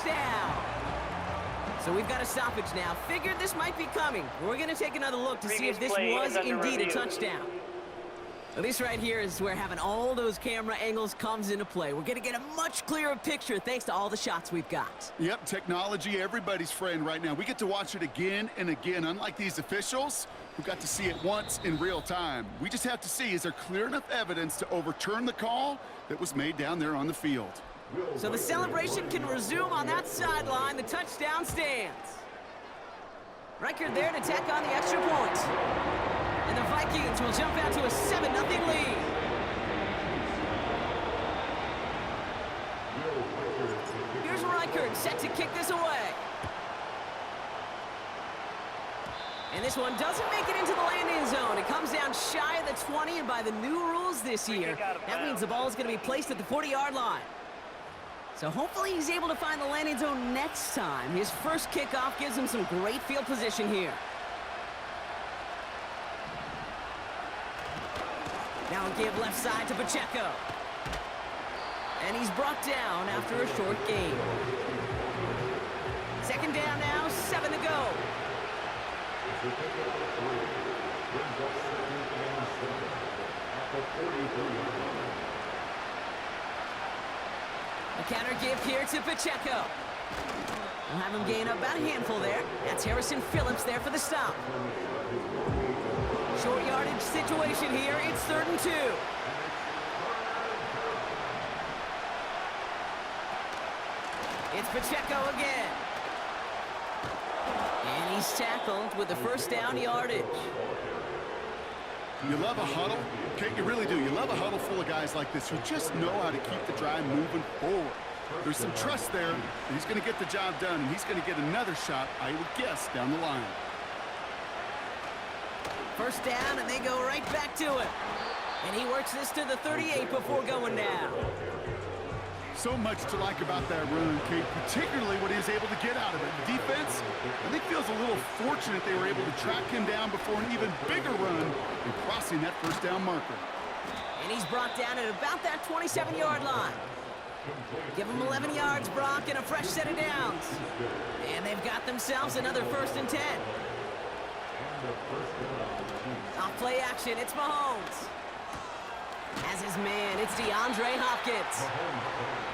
touchdown. So we've got a stoppage now. Figured this might be coming. We're going to take another look to see if this was indeed a touchdown. Well, this right here is where having all those camera angles comes into play. We're going to get a much clearer picture thanks to all the shots we've got. Yep, technology, everybody's friend right now. We get to watch it again and again. Unlike these officials, who got to see it once in real time. We just have to see, is there clear enough evidence to overturn the call that was made down there on the field? So the celebration can resume on that sideline. The touchdown stands. Riker there to tack on the extra point. And the Vikings will jump out to a 7-0 lead. Here's Riker set to kick this away. And this one doesn't make it into the landing zone. It comes down shy of the 20, and by the new rules this year, that means the ball is going to be placed at the 40-yard line. So hopefully he's able to find the landing zone next time. His first kickoff gives him some great field position here. Now a give left side to Pacheco. And he's brought down after a short gain. Second down now, 7 to go. A counter give here to Pacheco. We'll have him gain about a handful there. That's Harrison Phillips there for the stop. Short yardage situation here. It's 3rd and 2. It's Pacheco again. And he's tackled with the first down yardage. You love a huddle? Okay, you really do. You love a huddle full of guys like this who just know how to keep the drive moving forward. There's some trust there, and he's going to get the job done, and he's going to get another shot, I would guess, down the line. First down, and they go right back to it. And he works this to the 38 before going down. So much to like about that run, Kate, particularly what he was able to get out of it. The defense, I think, feels a little fortunate they were able to track him down before an even bigger run and crossing that first down marker. And he's brought down at about that 27-yard line. Give him 11 yards, Brock, and a fresh set of downs. And they've got themselves another 1st and 10. Off play action, it's Mahomes. As his man, it's DeAndre Hopkins.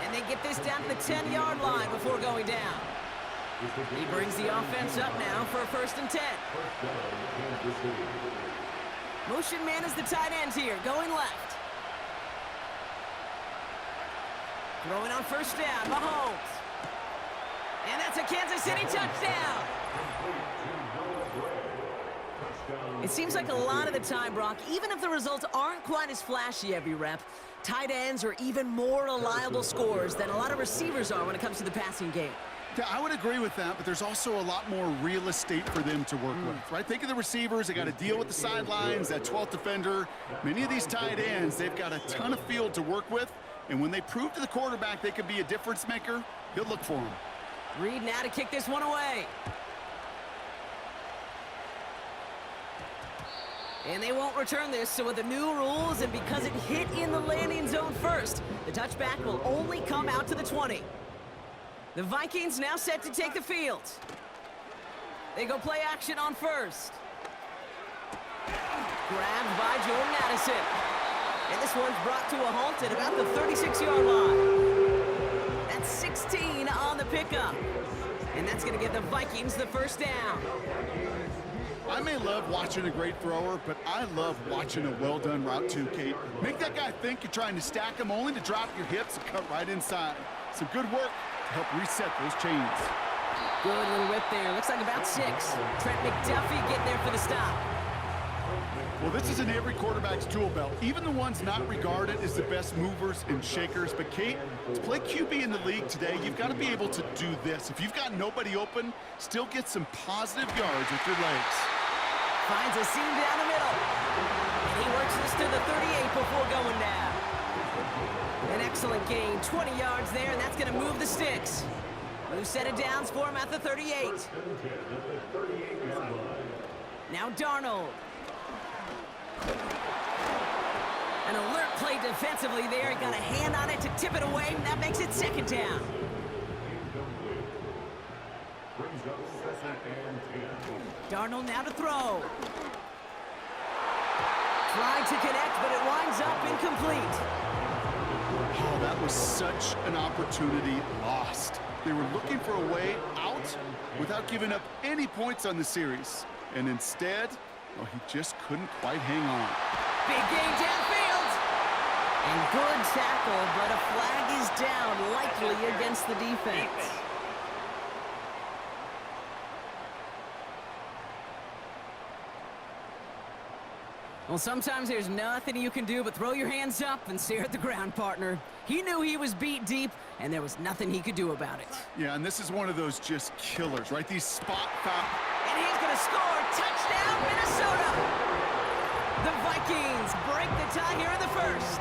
And they get this down to the 10-yard line before going down. He brings the offense up now for a 1st and 10. Motion man is the tight end here, going left. Throwing on first down, Mahomes. And that's a Kansas City touchdown. It seems like a lot of the time, Brock, even if the results aren't quite as flashy every rep, tight ends are even more reliable scorers than a lot of receivers are when it comes to the passing game. Yeah, I would agree with that, but there's also a lot more real estate for them to work with, right? Think of the receivers. They got to deal with the sidelines, that 12th defender. Many of these tight ends, they've got a ton of field to work with, and when they prove to the quarterback they could be a difference maker, he'll look for them. Reed now to kick this one away. And they won't return this, so with the new rules and because it hit in the landing zone first, the touchback will only come out to the 20. The Vikings now set to take the field. They go play action on first. Grabbed by Jordan Addison. And this one's brought to a halt at about the 36-yard line. That's 16 on the pickup. And that's going to give the Vikings the first down. I may love watching a great thrower, but I love watching a well-done route too, Kate. Make that guy think you're trying to stack him only to drop your hips and cut right inside. Some good work to help reset those chains. Good little whip there. Looks like about 6. Trent McDuffie getting there for the stop. Well, this is in every quarterback's tool belt, even the ones not regarded as the best movers and shakers. But, Kate, to play QB in the league today, you've got to be able to do this. If you've got nobody open, still get some positive yards with your legs. Finds a seam down the middle. And he works this to the 38 before going down. An excellent gain, 20 yards there, and that's going to move the sticks. New set of downs for him at the 38. Now Darnold. An alert play defensively there. He got a hand on it to tip it away, and that makes it 2nd down. Darnold now to throw. Tried to connect, but it winds up incomplete. Oh, that was such an opportunity lost. They were looking for a way out without giving up any points on the series. And instead, well, he just couldn't quite hang on. Big gain downfield. And good tackle, but a flag is down, likely against the defense. Well, sometimes there's nothing you can do but throw your hands up and stare at the ground, partner. He knew he was beat deep, and there was nothing he could do about it. Yeah, and this is one of those just killers, right? These spot fouls. And he's going to score. Touchdown, Minnesota! The Vikings break the tie here in the first.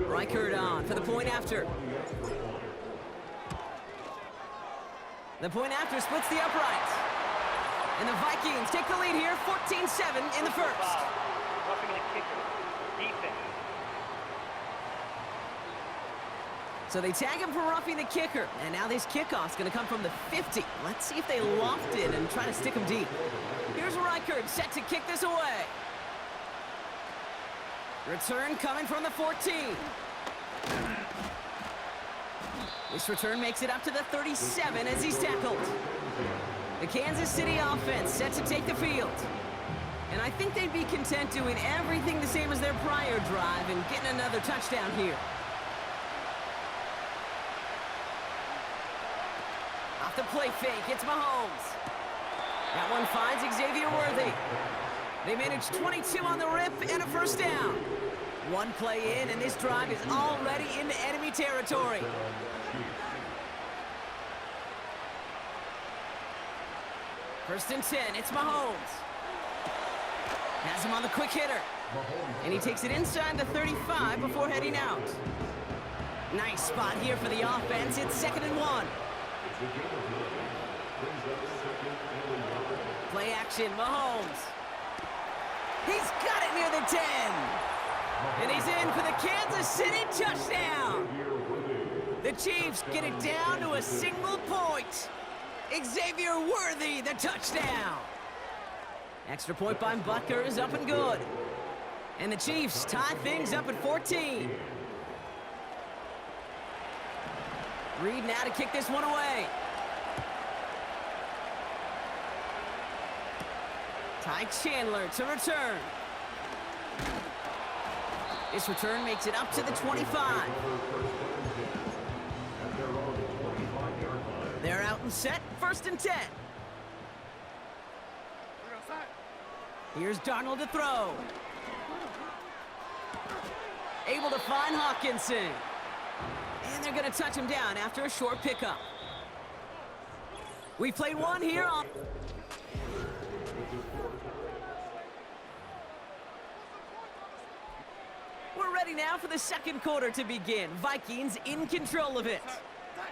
Reichert on for the point after. The point after splits the uprights. And the Vikings take the lead here, 14-7 in the first. Roughing the kicker. Defense. So they tag him for roughing the kicker. And now this kickoff's going to come from the 50. Let's see if they loft it and try to stick him deep. Here's Reichert set to kick this away. Return coming from the 14. This return makes it up to the 37 as he's tackled. The Kansas City offense set to take the field. And I think they'd be content doing everything the same as their prior drive and getting another touchdown here. Off the play fake, it's Mahomes. That one finds Xavier Worthy. They managed 22 on the rip and a first down. One play in, and this drive is already into enemy territory. First and 10, it's Mahomes. Has him on the quick hitter. And he takes it inside the 35 before heading out. Nice spot here for the offense. It's 2nd and 1. Play action, Mahomes. He's got it near the 10. And he's in for the Kansas City touchdown. The Chiefs get it down to a single point. Xavier Worthy, the touchdown. Extra point by Butker is up and good. And the Chiefs tie things up at 14. Reed now to kick this one away. Ty Chandler to return. This return makes it up to the 25. They're out and set, 1st and 10. Here's Darnold to throw. Able to find Hawkinson. And they're going to touch him down after a short pickup. We played one here on... We're ready now for the second quarter to begin. Vikings in control of it.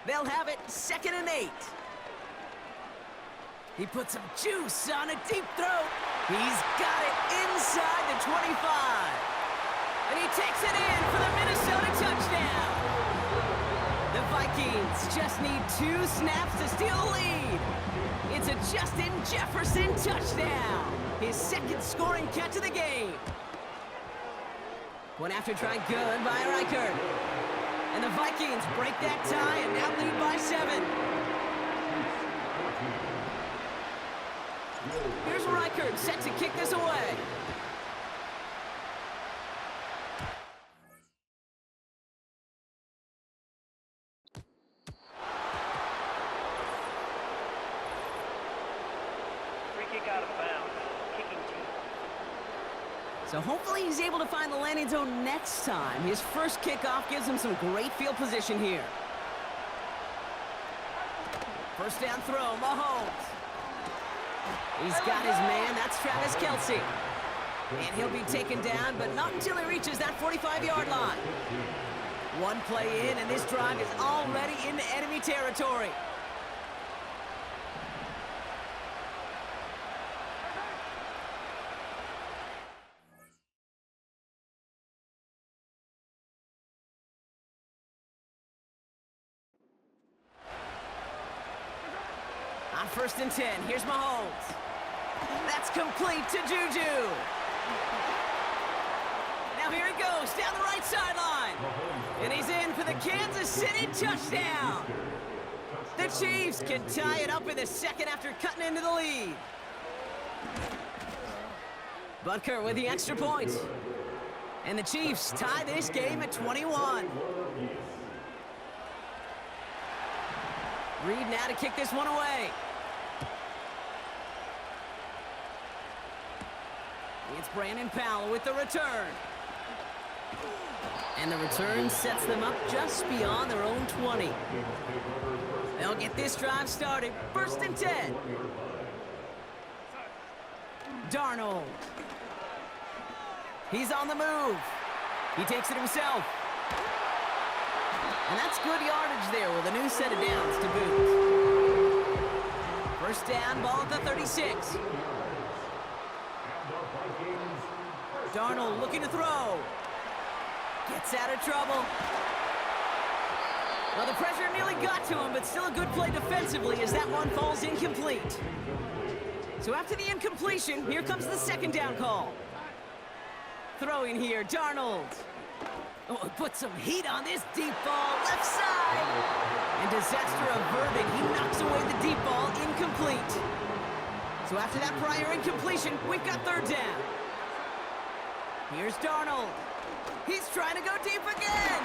They'll have it 2nd and 8. He puts some juice on a deep throw. He's got it inside the 25. And he takes it in for the Minnesota touchdown. The Vikings just need 2 snaps to steal a lead. It's a Justin Jefferson touchdown. His 2nd scoring catch of the game. One after try good by Reichert. And the Vikings break that tie and now lead by 7. Here's Reichert set to kick this away. Free kick out of bounds. Kicking team. So hopefully he's able to find the landing zone next time. His first kickoff gives him some great field position here. First down throw, Mahomes. He's got his man, that's Travis Kelce. And he'll be taken down, but not until he reaches that 45-yard line. One play in, and this drive is already into enemy territory. On 1st and 10, here's Mahomes. That's complete to Juju. Now here he goes, down the right sideline. And he's in for the Kansas City touchdown. The Chiefs can tie it up in the second after cutting into the lead. Butker with the extra point. And the Chiefs tie this game at 21. Reed now to kick this one away. It's Brandon Powell with the return. And the return sets them up just beyond their own 20. They'll get this drive started. 1st and 10. Darnold. He's on the move. He takes it himself. And that's good yardage there with a new set of downs to boot. 1st down, ball at the 36. Darnold looking to throw. Gets out of trouble. Well, the pressure nearly got to him, but still a good play defensively as that one falls incomplete. So after the incompletion, here comes the 2nd down call. Throwing here, Darnold. Oh, put some heat on this deep ball, left side. And disaster averted, he knocks away the deep ball, incomplete. So after that prior incompletion, we've got 3rd down. Here's Darnold. He's trying to go deep again.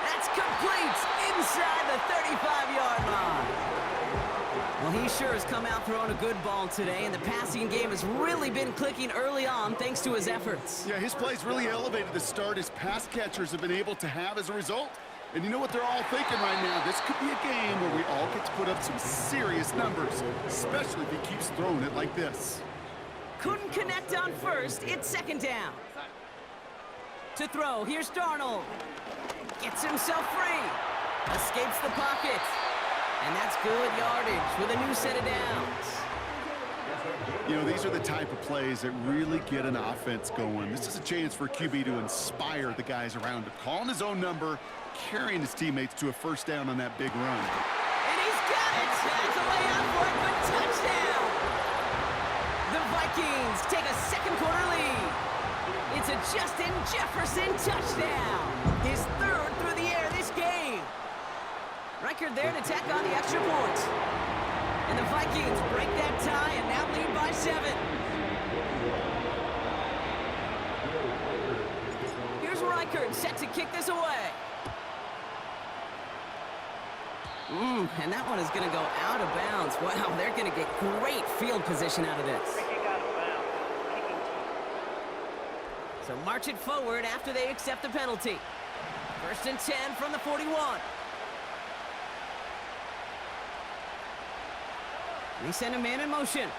That's complete inside the 35-yard line. Well, he sure has come out throwing a good ball today, and the passing game has really been clicking early on thanks to his efforts. Yeah, his plays really elevated the start his pass catchers have been able to have as a result. And you know what they're all thinking right now? This could be a game where we all get to put up some serious numbers, especially if he keeps throwing it like this. Couldn't connect on 1st. It's 2nd down. To throw, here's Darnold. Gets himself free. Escapes the pocket. And that's good yardage with a new set of downs. You know, these are the type of plays that really get an offense going. This is a chance for QB to inspire the guys around him. Calling his own number, carrying his teammates to a 1st down on that big run. And he's got it. That's a layup for a good touchdown. The Vikings take a 2nd quarter lead. It's a Justin Jefferson touchdown. His 3rd through the air this game. Record there to tack on the extra point. And the Vikings break that tie and now lead by 7. Here's Reichert set to kick this away. And that one is going to go out of bounds. Wow, they're going to get great field position out of this. So march it forward after they accept the penalty. 1st and 10 from the 41. They send a man in motion.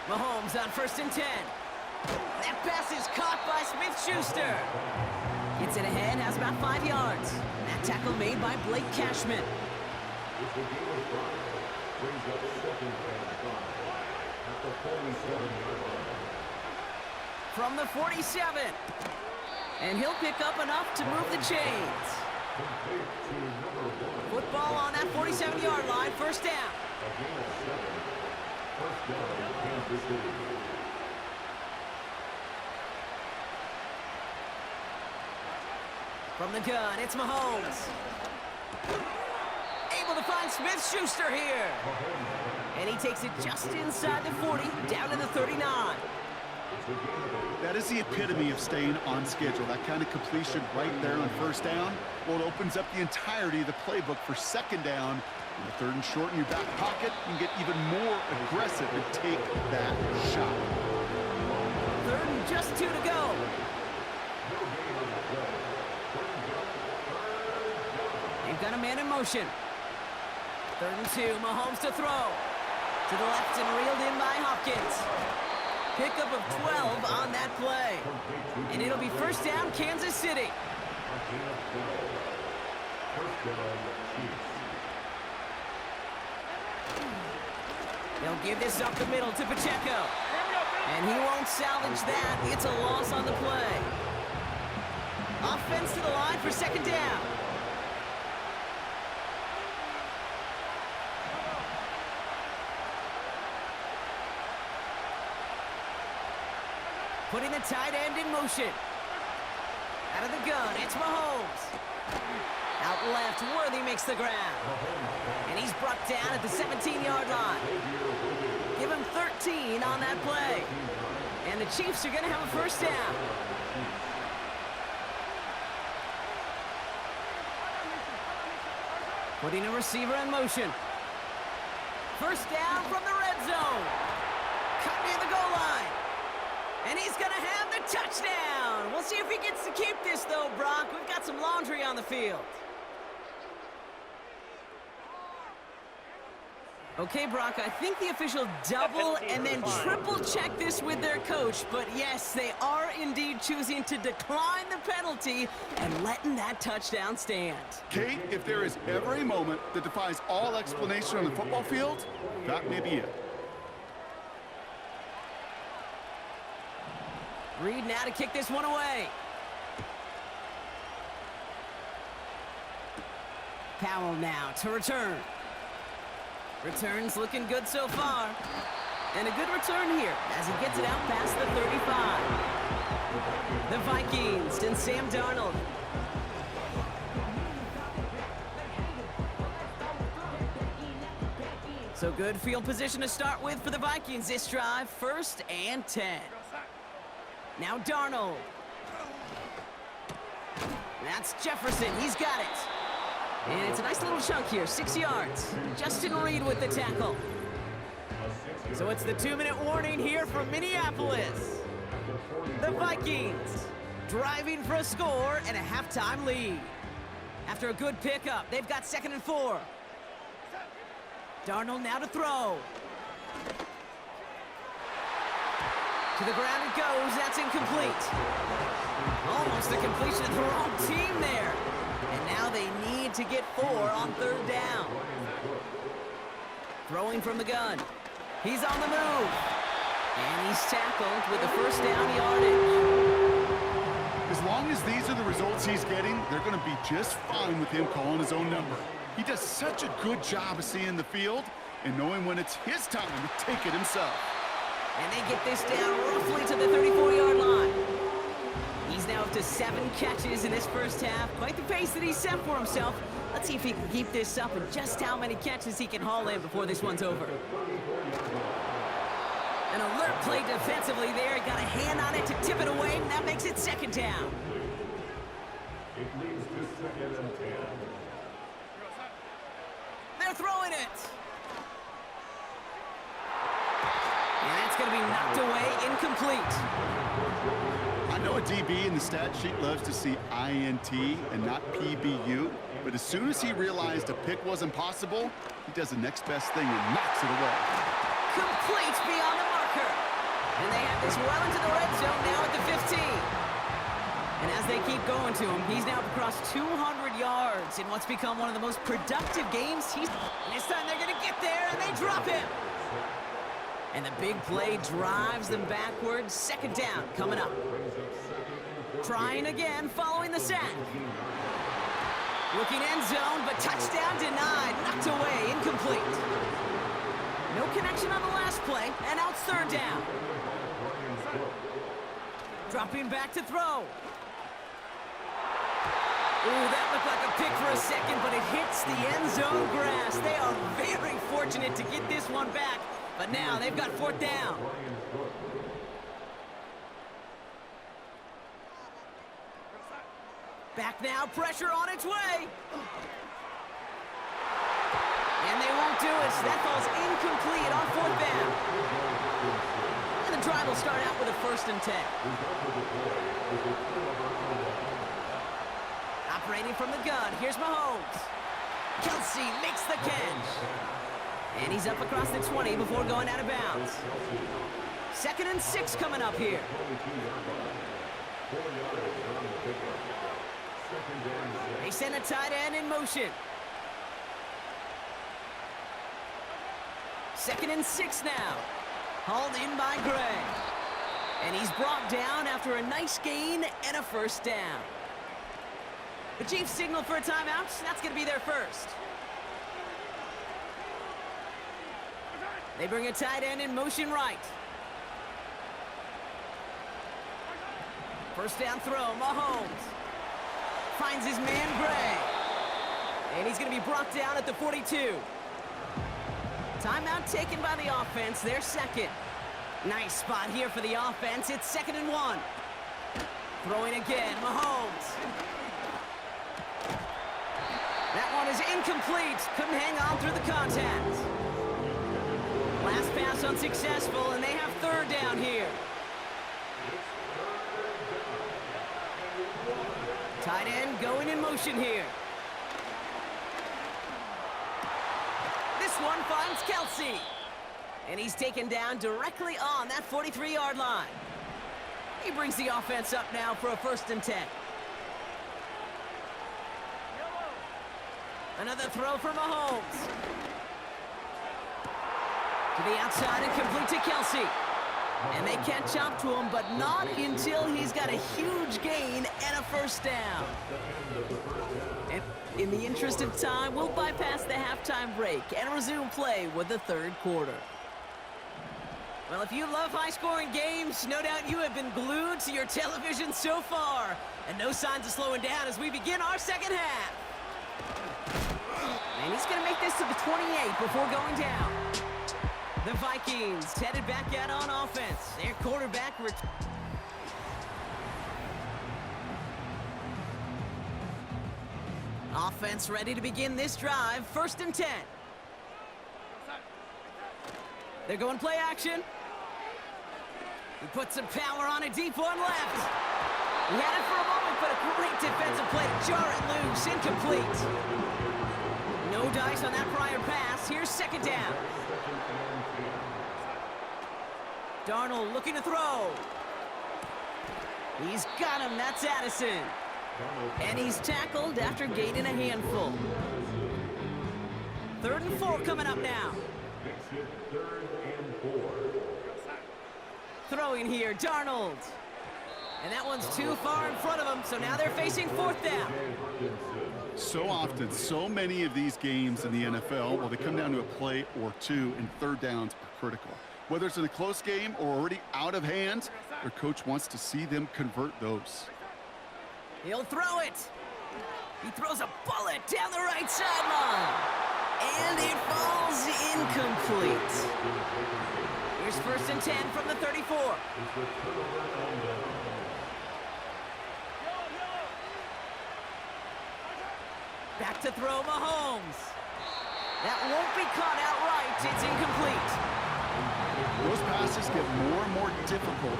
Mahomes on 1st and 10. That pass is caught by Smith-Schuster. Gets it ahead, has about 5 yards. That tackle made by Blake Cashman. From the 47. And he'll pick up enough to move the chains. Football on that 47-yard line, 1st down. From the gun, it's Mahomes. Able to find Smith-Schuster here. And he takes it just inside the 40, down to the 39. That is the epitome of staying on schedule. That kind of completion right there on 1st down. Well, it opens up the entirety of the playbook for 2nd down. In the 3rd and short in your back pocket, you can get even more aggressive and take that shot. 3rd and just 2 to go. They've got a man in motion. 3rd and 2, Mahomes to throw. To the left and reeled in by Hopkins. Pickup of 12 on that play. And it'll be first down, Kansas City. They'll give this up the middle to Pacheco. And he won't salvage that. It's a loss on the play. Offense to the line for second down. Putting the tight end in motion. Out of the gun, it's Mahomes. Out left, Worthy makes the ground. And he's brought down at the 17-yard line. Give him 13 on that play. And the Chiefs are going to have a first down. Putting a receiver in motion. First down from the red zone. Cut near the goal line. And he's going to have the touchdown. We'll see if he gets to keep this, though, Brock. We've got some laundry on the field. Okay, Brock, I think the official double and then triple check this with their coach. But yes, they are indeed choosing to decline the penalty and letting that touchdown stand. Kate, if there is ever a moment that defies all explanation on the football field, that may be it. Reed now to kick this one away. Powell now to return. Returns looking good so far. And a good return here as he gets it out past the 35. The Vikings and Sam Darnold. So good field position to start with for the Vikings this drive. 1st and 10. Now Darnold. That's Jefferson. He's got it. And it's a nice little chunk here, 6 yards. Justin Reed with the tackle. So it's the 2-minute warning here from Minneapolis. The Vikings driving for a score and a halftime lead. After a good pickup, they've got 2nd and 4. Darnold now to throw. To the ground it goes. That's incomplete. Almost a completion to the wrong team there. And now they need to get 4 on 3rd down. Throwing from the gun. He's on the move. And he's tackled with the first down yardage. As long as these are the results he's getting, they're going to be just fine with him calling his own number. He does such a good job of seeing the field and knowing when it's his time to take it himself. And they get this down roughly to the 34-yard line. He's now up to 7 catches in this first half. Quite the pace that he's set for himself. Let's see if he can keep this up and just how many catches he can haul in before this one's over. An alert play defensively there. Got a hand on it to tip it away, and that makes it 2nd down. It leads to 2nd and 10. They're throwing it. And that's going to be knocked away, incomplete. I know a DB in the stat sheet loves to see INT and not PBU, but as soon as he realized a pick wasn't possible, he does the next best thing and knocks it away. Complete beyond the marker. And they have this well into the red zone now at the 15. And as they keep going to him, he's now across 200 yards in what's become one of the most productive games and this time they're going to get there, and they drop him. And the big play drives them backwards. 2nd down coming up. Trying again following the sack. Looking end zone, but touchdown denied. Knocked away, incomplete. No connection on the last play, and now it's 3rd down. Dropping back to throw. Ooh, that looked like a pick for a second, but it hits the end zone grass. They are very fortunate to get this one back. But now they've got 4th down. Back now, pressure on its way. And they won't do it. That falls incomplete on 4th down. And the drive will start out with a 1st and 10. Operating from the gun, here's Mahomes. Kelsey makes the catch. And he's up across the 20 before going out of bounds. 2nd and 6 coming up here. a tight end in motion. 2nd and 6 now. Hauled in by Gray. And he's brought down after a nice gain and a first down. The Chiefs signal for a timeout. That's going to be their first. They bring a tight end in motion right. First down throw, Mahomes. Finds his man, Gray. And he's going to be brought down at the 42. Timeout taken by the offense, their second. Nice spot here for the offense. It's 2nd and 1. Throwing again, Mahomes. That one is incomplete. Couldn't hang on through the contact. Last pass unsuccessful, and they have 3rd down here. Tight end going in motion here. This one finds Kelsey. And he's taken down directly on that 43-yard line. He brings the offense up now for a 1st and 10. Another throw for Mahomes. To the outside and complete to Kelsey. And they catch up to him, but not until he's got a huge gain and a first down. And in the interest of time, we'll bypass the halftime break and resume play with the 3rd quarter. Well, if you love high-scoring games, no doubt you have been glued to your television so far. And no signs of slowing down as we begin our 2nd half. And he's going to make this to the 28 before going down. The Vikings headed back out on offense. Their quarterback... Offense ready to begin this drive. 1st and 10. They're going play action. He puts some power on a deep one left. He had it for a moment, but a great defensive play to jar it loose. Incomplete. No dice on that prior pass. Here's 2nd down. Darnold looking to throw. He's got him. That's Addison. And he's tackled after gaining a handful. 3rd and 4 coming up now. Throwing here, Darnold. And that one's too far in front of him, so now they're facing 4th down. So often, so many of these games in the NFL, well, they come down to a play or two, and 3rd downs are critical. Whether it's in a close game or already out of hand, their coach wants to see them convert those. He'll throw it. He throws a bullet down the right sideline. And it falls incomplete. Here's 1st and 10 from the 34. Back to throw, Mahomes. That won't be caught outright. It's incomplete. Those passes get more and more difficult.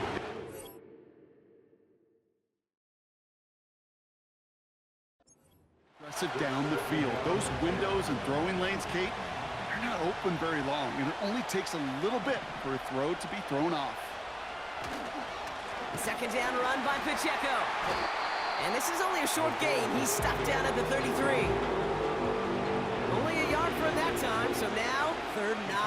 Aggressive down the field. Those windows and throwing lanes, Kate, they're not open very long, and it only takes a little bit for a throw to be thrown off. 2nd down run by Pacheco. And this is only a short gain. He's stopped down at the 33. Only a yard from that time, so now 3rd and 9.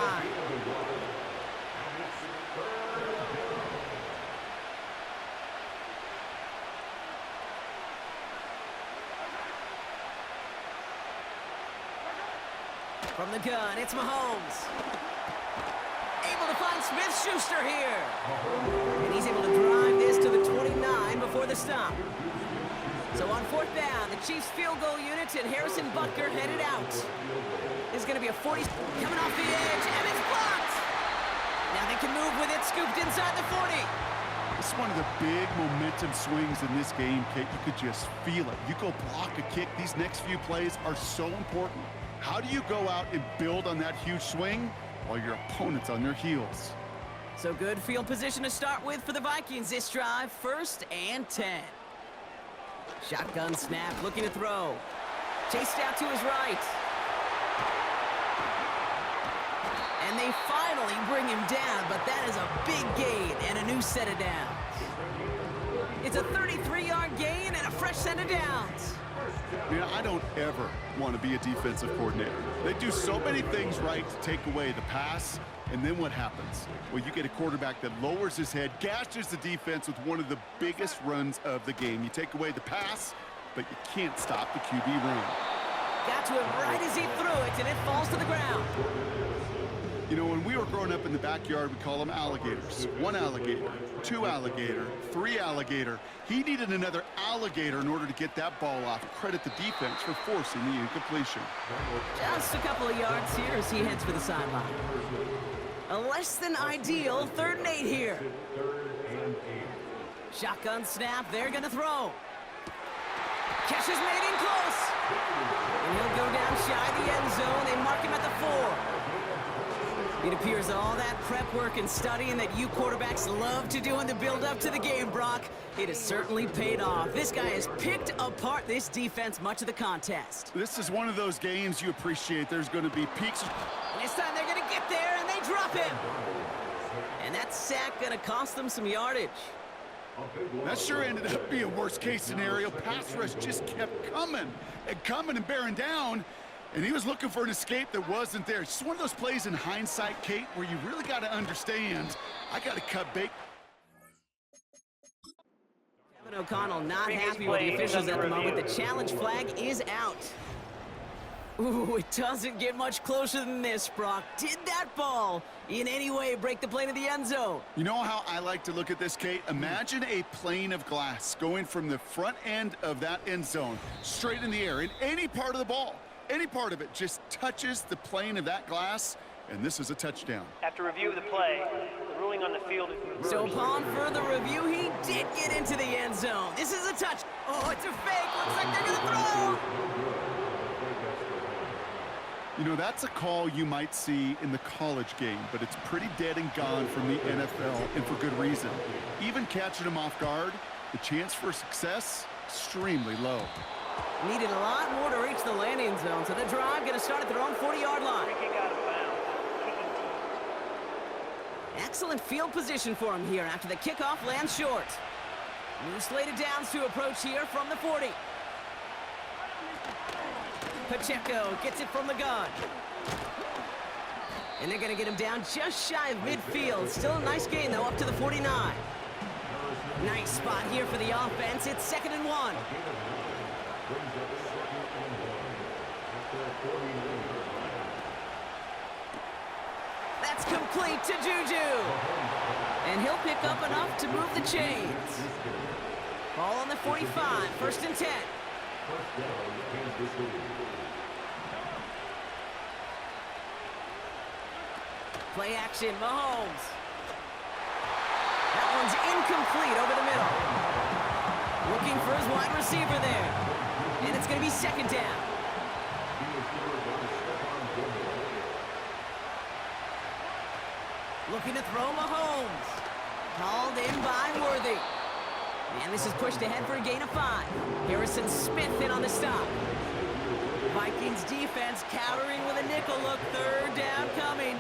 From the gun, it's Mahomes. Able to find Smith-Schuster here. And he's able to drive this to the 29 before the stop. So on 4th down, the Chiefs field goal unit and Harrison Butker headed out. This is going to be a 40 coming off the edge, and it's blocked. Now they can move with it, scooped inside the 40. This is one of the big momentum swings in this game, Kate. You could just feel it. You go block a kick. These next few plays are so important. How do you go out and build on that huge swing while your opponent's on their heels? So good field position to start with for the Vikings this drive. 1st and 10. Shotgun snap, looking to throw. Chased out to his right. And they finally bring him down, but that is a big gain and a new set of downs. It's a 33-yard gain and a fresh set of downs. Man, I don't ever want to be a defensive coordinator. They do so many things right to take away the pass, and then what happens? Well, you get a quarterback that lowers his head, gashes the defense with one of the biggest runs of the game. You take away the pass, but you can't stop the QB run. Got to him right as he threw it, and it falls to the ground. You know, when we were growing up in the backyard, we call them alligators. 1 alligator, 2 alligator, 3 alligator. He needed another alligator in order to get that ball off. Credit the defense for forcing the incompletion. Just a couple of yards here as he heads for the sideline. A less than ideal 3rd and 8 here. Shotgun snap, they're gonna throw. Catch is made in close. And he'll go down shy of the end zone. They mark him at the 4. It appears all that prep work and studying that you quarterbacks love to do in the build-up to the game, Brock, it has certainly paid off. This guy has picked apart this defense much of the contest. This is one of those games you appreciate. There's going to be peaks. And this time they're going to get there, and they drop him. And that sack going to cost them some yardage. That sure ended up being a worst-case scenario. Pass rush just kept coming and bearing down. And he was looking for an escape that wasn't there. It's just one of those plays in hindsight, Kate, where you really got to understand, I got to cut bait. Kevin O'Connell not happy with the officials at the moment. The challenge flag is out. Ooh, it doesn't get much closer than this, Brock. Did that ball in any way break the plane of the end zone? You know how I like to look at this, Kate? Imagine a plane of glass going from the front end of that end zone straight in the air, in any part of the ball. Any part of it just touches the plane of that glass, and this is a touchdown. After review of the play, the ruling on the field is... So upon further review, he did get into the end zone. This is a touch. Oh, it's a fake. Looks like they're going to throw. You know, that's a call you might see in the college game, but it's pretty dead and gone from the NFL, and for good reason. Even catching him off guard, the chance for success, extremely low. Needed a lot more to reach the landing zone, so the drive going to start at their own 40-yard line. Free kick out of bounds. Kicking team. Excellent field position for him here after the kickoff lands short. New slated downs to approach here from the 40. Pacheco gets it from the gun. And they're going to get him down just shy of midfield. Still a nice gain, though, up to the 49. Nice spot here for the offense. It's 2nd and 1. That's complete to Juju. And he'll pick up enough to move the chains. Ball on the 45, 1st and 10. Play action, Mahomes. That one's incomplete over the middle. Looking for his wide receiver there. And it's going to be 2nd down. Looking to throw Mahomes. Called in by Worthy. And this is pushed ahead for a gain of 5. Harrison Smith in on the stop. Vikings defense countering with a nickel look. 3rd down coming.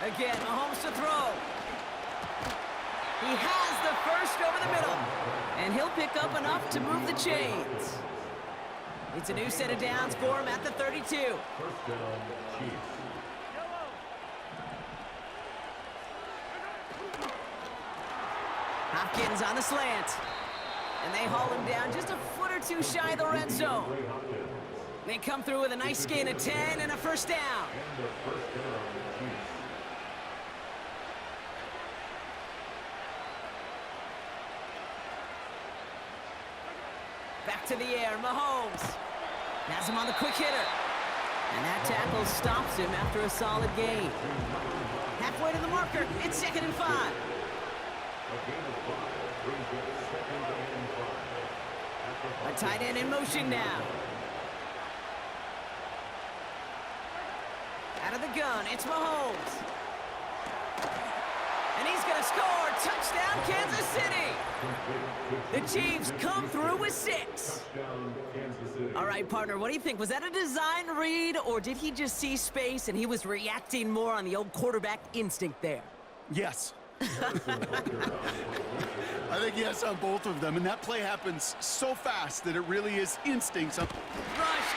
Again, Mahomes to throw. He has the first over the middle. And he'll pick up enough to move the chains. It's a new set of downs for him at the 32. First down, Chiefs. Hopkins on the slant. And they haul him down just a foot or two shy of the red zone. They come through with a nice gain of 10 and a 1st down. Back to the air, Mahomes. Has him on the quick hitter. And that tackle stops him after a solid gain. Halfway to the marker, it's 2nd and 5. A tight end in motion now. Out of the gun, it's Mahomes. And he's going to score. Touchdown, Kansas City. The Chiefs come through with 6. All right, partner, what do you think? Was that a design read, or did he just see space and he was reacting more on the old quarterback instinct there? Yes, I think yes on both of them, and that play happens so fast that it really is instinct. Rush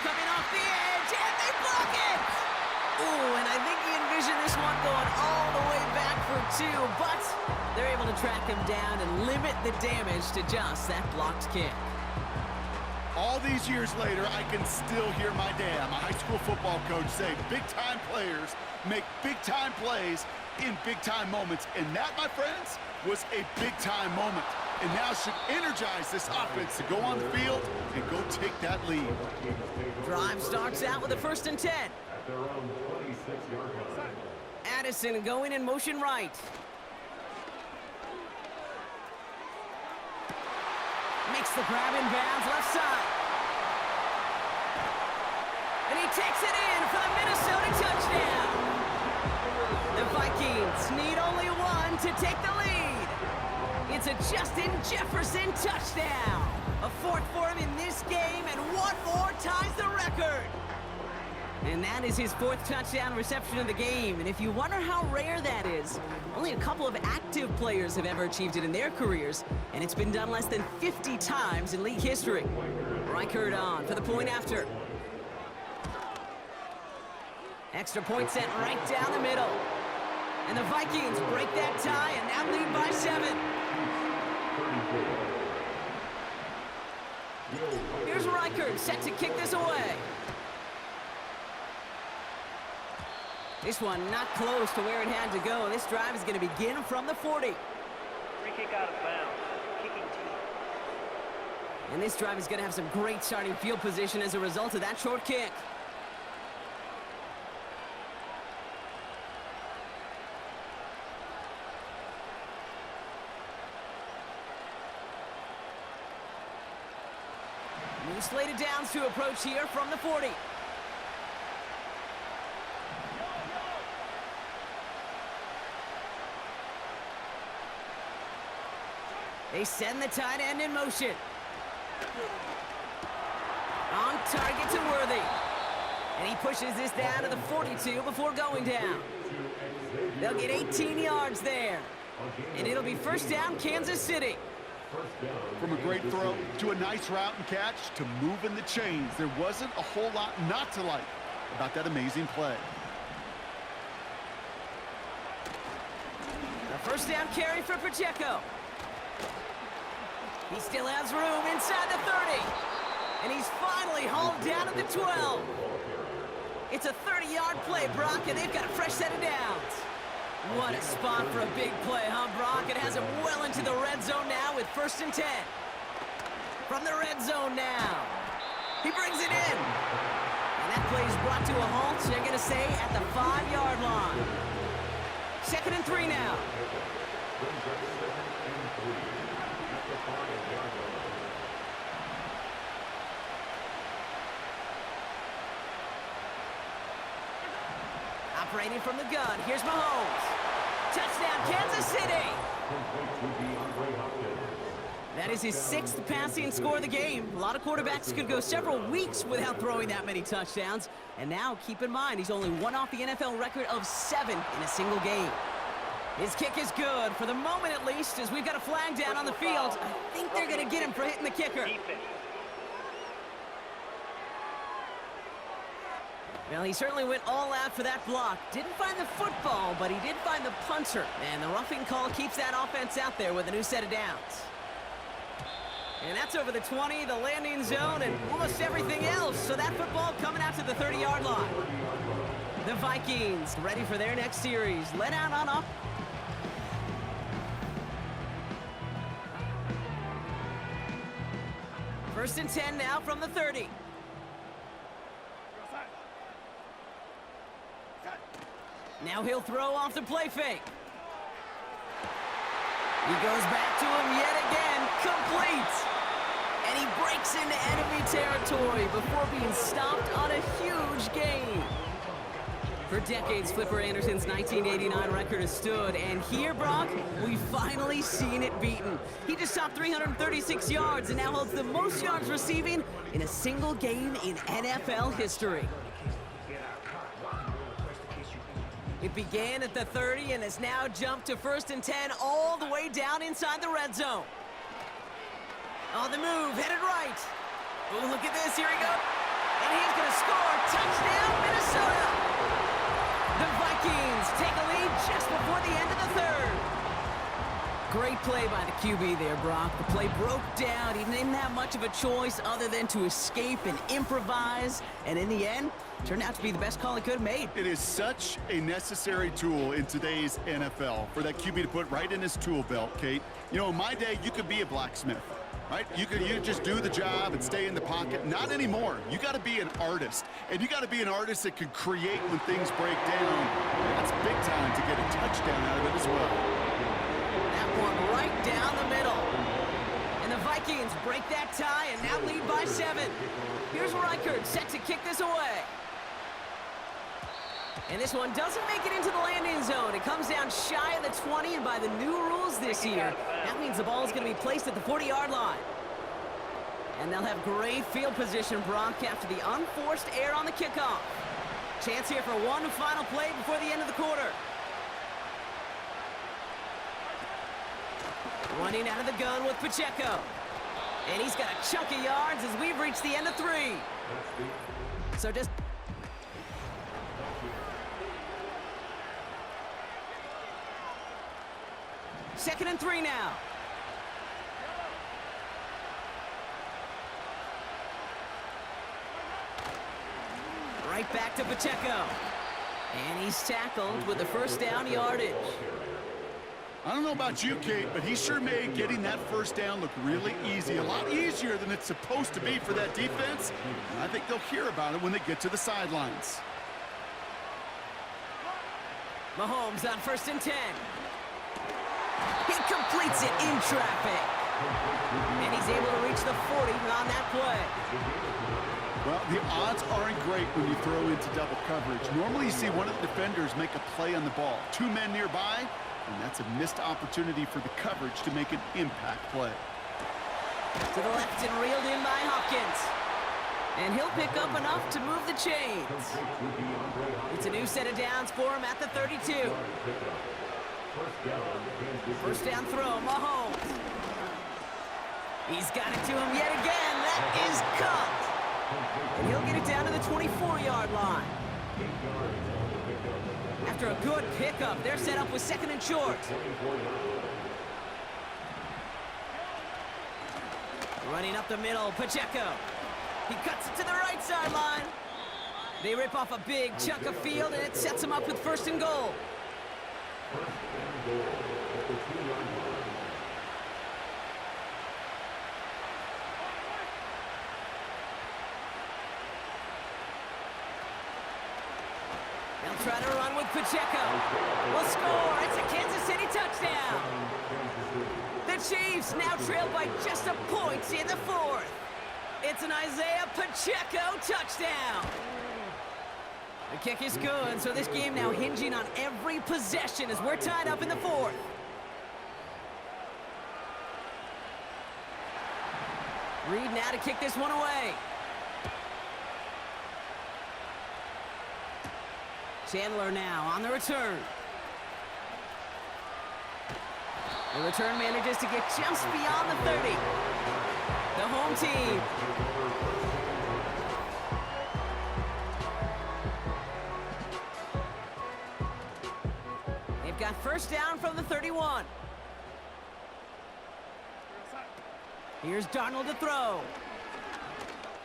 coming off the edge, and they block it! Ooh, and I think he envisioned this one going all the way back for two, but they're able to track him down and limit the damage to just that blocked kick. All these years later, I can still hear my dad, my high school football coach, say big-time players make big-time plays in big-time moments. And that, my friends, was a big-time moment. And now should energize this offense to go on the field and go take that lead. Drive starts out with a 1st and 10. At their own 26-yard line. Addison going in motion right. Makes the grab in bounds left side. And he takes it in for the Minnesota touchdown. The Vikings need only one to take the lead. It's a Justin Jefferson touchdown. A 4th for him in this game, and one more ties the record. And that is his 4th touchdown reception of the game. And if you wonder how rare that is, only a couple of active players have ever achieved it in their careers, and it's been done less than 50 times in league history. Reichert on for the point after. Extra point sent right down the middle. And the Vikings break that tie and now lead by 7. Here's Reichert set to kick this away. This one not close to where it had to go. This drive is going to begin from the 40. Free kick out of bounds. Kicking team. And this drive is going to have some great starting field position as a result of that short kick. New slated downs to approach here from the 40. They send the tight end in motion. On target to Worthy. And he pushes this down to the 42 before going down. They'll get 18 yards there. And it'll be 1st down, Kansas City. From a great throw to a nice route and catch to moving the chains, there wasn't a whole lot not to like about that amazing play. A 1st down carry for Pacheco. He still has room inside the 30. And he's finally hauled down at the 12. It's a 30-yard play, Brock, and they've got a fresh set of downs. What a spot for a big play, huh, Brock? It has him well into the red zone now with 1st and 10. From the red zone now. He brings it in. And that play is brought to a halt, they're going to say, at the 5-yard line. 2nd and 3 now. Operating from the gun, here's Mahomes. Touchdown, Kansas City! That is his 6th passing score of the game. A lot of quarterbacks could go several weeks without throwing that many touchdowns. And now, keep in mind, he's only one off the NFL record of 7 in a single game. His kick is good, for the moment at least, as we've got a flag down on the field. I think they're going to get him for hitting the kicker. Well, he certainly went all out for that block. Didn't find the football, but he did find the punter. And the roughing call keeps that offense out there with a new set of downs. And that's over the 20, the landing zone, and almost everything else. So that football coming out to the 30-yard line. The Vikings ready for their next series. Let out on up. First and 10 now from the 30. Now he'll throw off the play fake. He goes back to him yet again, complete. And he breaks into enemy territory before being stopped on a huge gain. For decades, Flipper Anderson's 1989 record has stood, and here, Brock, we've finally seen it beaten. He just topped 336 yards and now holds the most yards receiving in a single game in NFL history. It began at the 30 and has now jumped to 1st and 10 all the way down inside the red zone. On the move, headed right. Oh, look at this, here we go. And he's going to score. Touchdown, Minnesota. The Vikings take a lead just before the end of the 3rd. Great play by the QB there, Brock. The play broke down. He didn't have much of a choice other than to escape and improvise. And in the end, turned out to be the best call he could have made. It is such a necessary tool in today's NFL for that QB to put right in his tool belt, Kate. You know, in my day, you could be a blacksmith, right? You just do the job and stay in the pocket. Not anymore. You got to be an artist. And you got to be an artist that can create when things break down. That's big time to get a touchdown out of it as well. One right down the middle. And the Vikings break that tie and now lead by 7. Here's Reichert set to kick this away. And this one doesn't make it into the landing zone. It comes down shy of the 20, and by the new rules this year, that means the ball is going to be placed at the 40-yard line. And they'll have great field position, Brock, after the unforced error on the kickoff. Chance here for one final play before the end of the quarter. Running out of the gun with Pacheco. And he's got a chunk of yards as we've reached the end of 3. So just... Second and 3 now. Right back to Pacheco. And he's tackled with the first down yardage. I don't know about you, Kate, but he sure made getting that first down look really easy. A lot easier than it's supposed to be for that defense. And I think they'll hear about it when they get to the sidelines. Mahomes on 1st and 10. He completes it in traffic. And he's able to reach the 40 on that play. Well, the odds aren't great when you throw into double coverage. Normally you see one of the defenders make a play on the ball. 2 men nearby, and that's a missed opportunity for the coverage to make an impact play. To the left and reeled in by Hopkins. And he'll pick up enough to move the chains. It's a new set of downs for him at the 32. First down throw, Mahomes. He's got it to him yet again. That is caught. And he'll get it down to the 24-yard line. After a good pickup, they're set up with 2nd and short. Running up the middle, Pacheco. He cuts it to the right sideline. They rip off a big chunk of field, and it sets them up with 1st and goal. They'll try to run with Pacheco. Will score. It's a Kansas City touchdown. The Chiefs now trail by just a point in the 4th. It's an Isaiah Pacheco touchdown. The kick is good, so this game now hinging on every possession as we're tied up in the 4th. Reed now to kick this one away. Chandler now on the return. The return manages to get just beyond the 30. The home team. They've got first down from the 31. Here's Darnold to throw.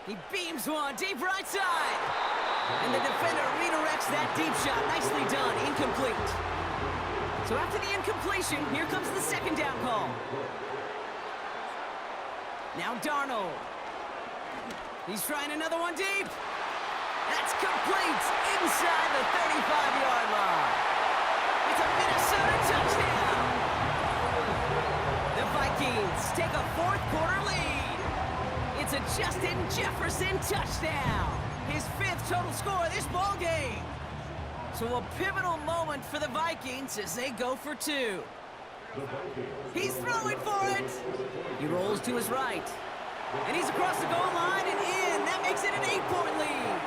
He beams one deep right side. And the defender redirects that deep shot. Nicely done. Incomplete. So after the incompletion, here comes the 2nd down call. Now Darnold. He's trying another one deep. That's complete inside the 35-yard line. It's a Minnesota touchdown. The Vikings take a 4th quarter lead. It's a Justin Jefferson touchdown. His 5th total score of this ball game. So a pivotal moment for the Vikings as they go for 2. He's throwing for it. He rolls to his right. And he's across the goal line and in. That makes it an 8-point lead.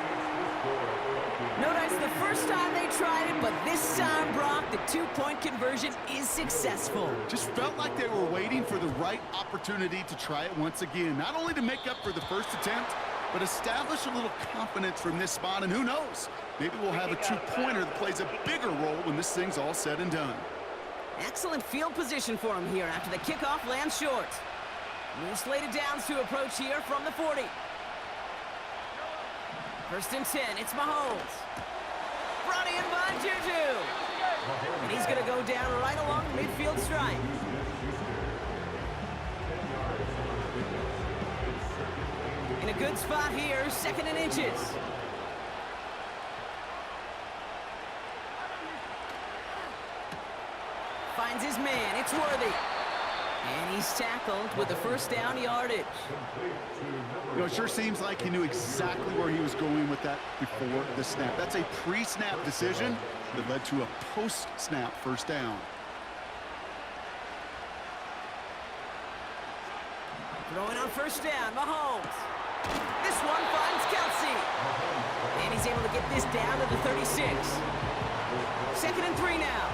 No, that's the first time they tried it, but this time, Brock, the two-point conversion is successful. Just felt like they were waiting for the right opportunity to try it once again. Not only to make up for the first attempt, but establish a little confidence from this spot. And who knows, maybe we'll have a two-pointer that plays a bigger role when this thing's all said and done. Excellent field position for him here after the kickoff lands short. New slated downs to approach here from the 40. First and 10, it's Mahomes. Brought in by Juju. And he's going to go down right along the midfield stripe. In a good spot here, 2nd and inches. Finds his man, it's Worthy. And he's tackled with the first down yardage. You know, it sure seems like he knew exactly where he was going with that before the snap. That's a pre-snap decision that led to a post-snap first down. Throwing on first down, Mahomes. This one finds Kelsey. And he's able to get this down to the 36. 2nd and 3 now.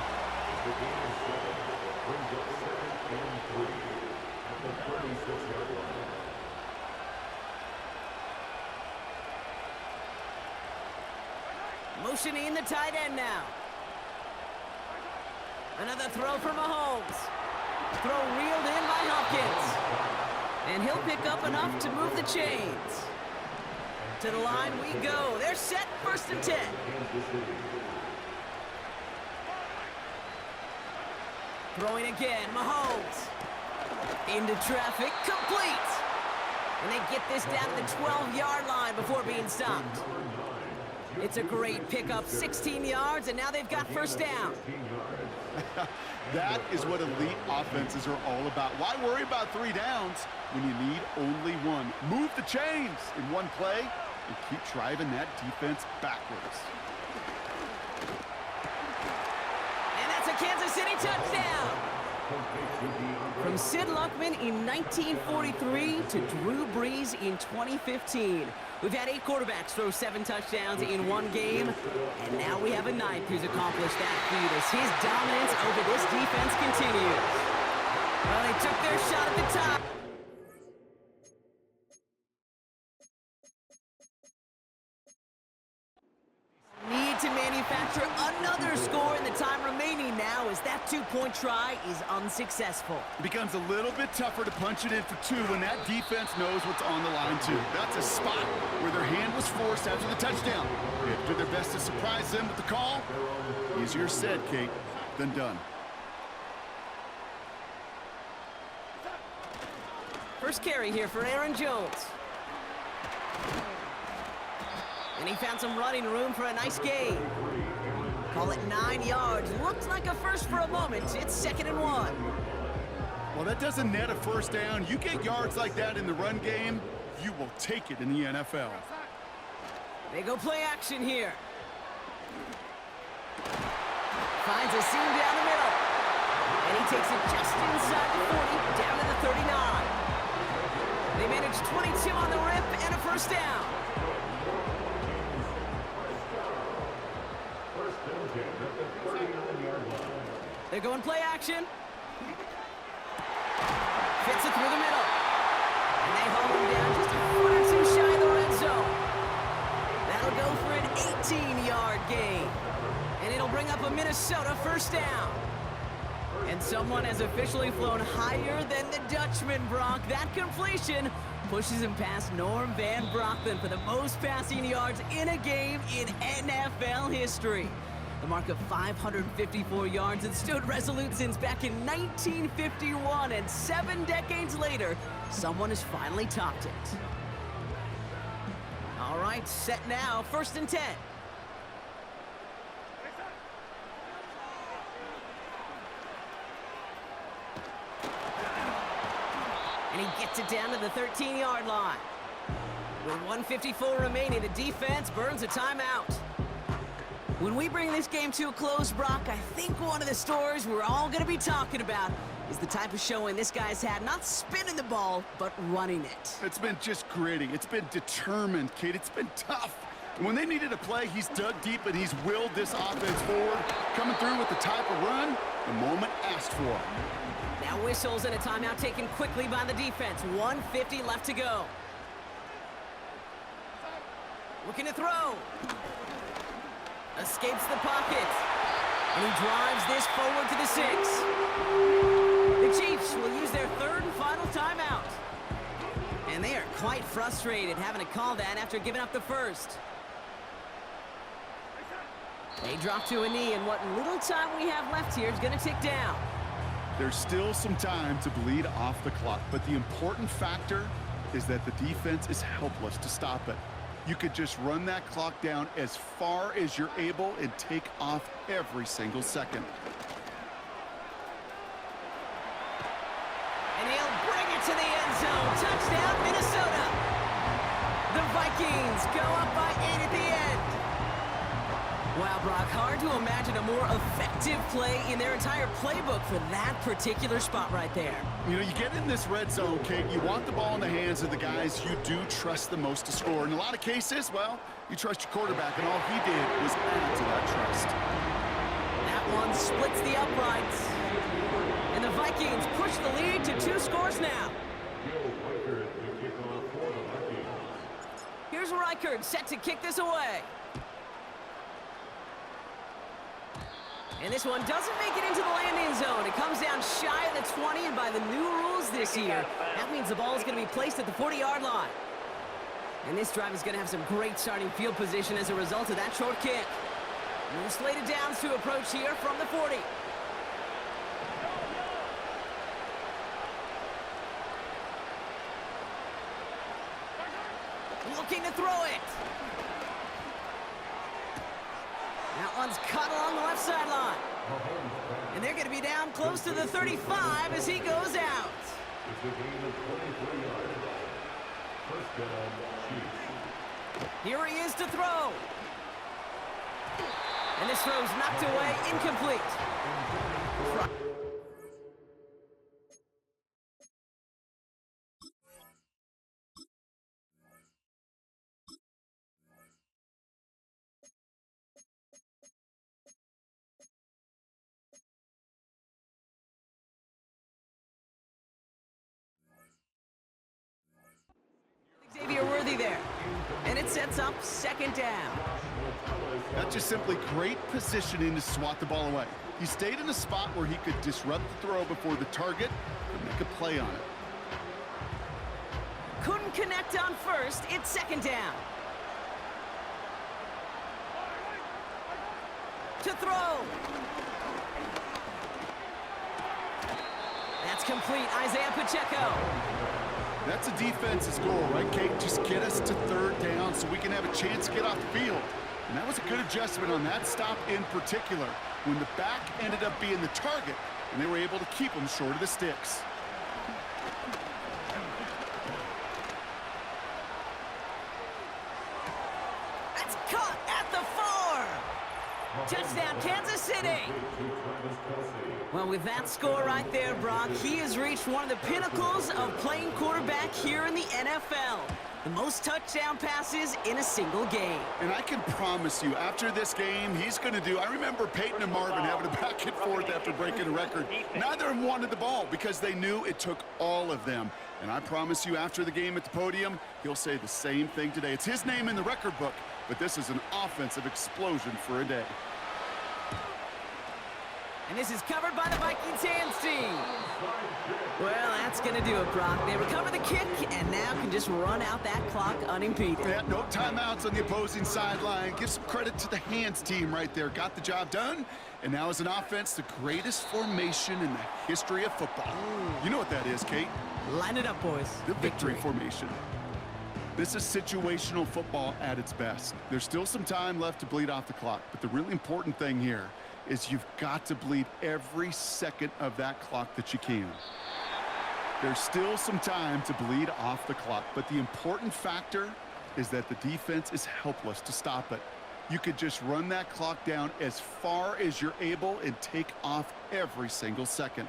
Motioning the tight end now. Another throw for Mahomes. Throw reeled in by Hopkins. And he'll pick up enough to move the chains. To the line we go. They're set, 1st and 10. Throwing again, Mahomes. Into traffic, complete. And they get this down to the 12-yard line before being stopped. It's a great pickup, 16 yards, and now they've got first down. That is what elite offenses are all about. Why worry about 3 downs when you need only 1? Move the chains in one play and keep driving that defense backwards. And that's a Kansas City touchdown. From Sid Luckman in 1943 to Drew Brees in 2015. We've had 8 quarterbacks throw 7 touchdowns in one game, and now we have a 9th who's accomplished that feat as his dominance over this defense continues. Well, they took their shot at the top. Need to manufacture another score in the time remaining now as that 2-point try is unsuccessful. It becomes a little bit tougher to punch it in for 2 when that defense knows what's on the line too. That's a spot where their hand was forced after the touchdown. They did their best to surprise them with the call. Easier said, Kate, than done. First carry here for Aaron Jones. And he found some running room for a nice gain. Call it 9 yards. Looked like a first for a moment. It's 2nd and 1. Well, that doesn't net a first down. You get yards like that in the run game, you will take it in the NFL. They go play action here. Finds a seam down the middle. And he takes it just inside the 40, down to the 39. They manage 22 on the rip and a first down. They're going play action. Fits it through the middle. And they hold him down just a foot or 2 shy of the red zone. That'll go for an 18-yard gain. And it'll bring up a Minnesota first down. And someone has officially flown higher than the Dutchman, Brock. That completion pushes him past Norm Van Brocklin for the most passing yards in a game in NFL history. The mark of 554 yards had stood resolute since back in 1951, and 7 decades later, someone has finally topped it. All right, set now, 1st and 10. And he gets it down to the 13-yard line. With 1:54 remaining, the defense burns a timeout. When we bring this game to a close, Brock, I think one of the stories we're all going to be talking about is the type of showing this guy's had, not spinning the ball, but running it. It's been just gritty. It's been determined, Kate. It's been tough. When they needed a play, he's dug deep and he's willed this offense forward, coming through with the type of run the moment asked for. Now whistles and a timeout taken quickly by the defense. 1:50 left to go. Looking to throw. Escapes the pocket. And he drives this forward to the 6. The Chiefs will use their third and final timeout. And they are quite frustrated having to call that after giving up the first. They drop to a knee, and what little time we have left here is going to tick down. There's still some time to bleed off the clock, but the important factor is that the defense is helpless to stop it. You could just run that clock down as far as you're able and take off every single second. And he'll bring it to the end zone. Touchdown, Minnesota. The Vikings go up by 8 at the end. Wow, Brock, hard to imagine a more effective play in their entire playbook for that particular spot right there. You know, you get in this red zone, Kate, you want the ball in the hands of the guys you do trust the most to score. In a lot of cases, well, you trust your quarterback, and all he did was add to that trust. That one splits the uprights. And the Vikings push the lead to 2 scores now. Here's Reichard set to kick this away. And this one doesn't make it into the landing zone. It comes down shy of the 20, and by the new rules this year, that means the ball is going to be placed at the 40-yard line. And this drive is going to have some great starting field position as a result of that short kick. New slated downs to approach here from the 40. Looking to throw it. That one's cut along the left sideline. And they're going to be down close to the 35 as he goes out. Here he is to throw. And this throw's knocked away, incomplete. There. And it sets up second down. That's just simply great positioning to swat the ball away. He stayed in a spot where he could disrupt the throw before the target and make a play on it. Couldn't connect on first. It's second down. To throw. That's complete. Isaiah Pacheco. That's a defense's goal, right, Kate? Just get us to third down so we can have a chance to get off the field. And that was a good adjustment on that stop in particular, when the back ended up being the target, and they were able to keep him short of the sticks. That's caught at the 4. Touchdown, Kansas City. Well, with that score right there, Brock, he has reached one of the pinnacles of playing quarterback here in the NFL. The most touchdown passes in a single game. And I can promise you, after this game, he's going to do... I remember Peyton and Marvin having a back and forth after breaking a record. Neither of them wanted the ball because they knew it took all of them. And I promise you, after the game at the podium, he'll say the same thing today. It's his name in the record book, but this is an offensive explosion for a day. And this is covered by the Vikings hands team. Well, that's going to do it, Brock. They recover the kick and now can just run out that clock unimpeded. Yeah, no timeouts on the opposing sideline. Give some credit to the hands team right there. Got the job done. And now as an offense, the greatest formation in the history of football. You know what that is, Kate? Line it up, boys. The victory formation. This is situational football at its best. There's still some time left to bleed off the clock, but the really important thing here is you've got to bleed every second of that clock that you can. There's still some time to bleed off the clock, but the important factor is that the defense is helpless to stop it. You could just run that clock down as far as you're able and take off every single second.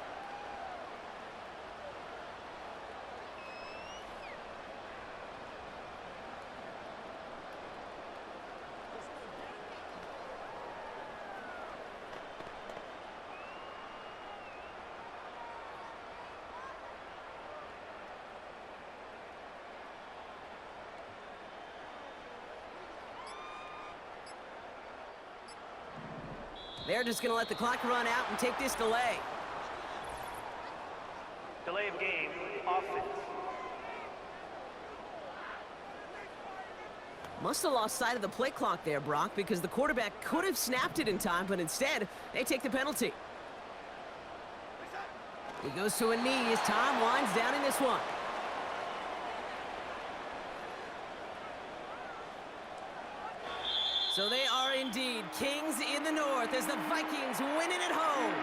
They're just going to let the clock run out and take this delay. Delay of game, offense. Must have lost sight of the play clock there, Brock, because the quarterback could have snapped it in time, but instead, they take the penalty. He goes to a knee as time winds down in this one. So they are indeed kings in the north as the Vikings win it at home.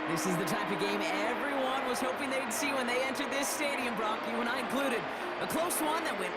This is the type of game everyone was hoping they'd see when they entered this stadium, Brock, you and I included. A close one that went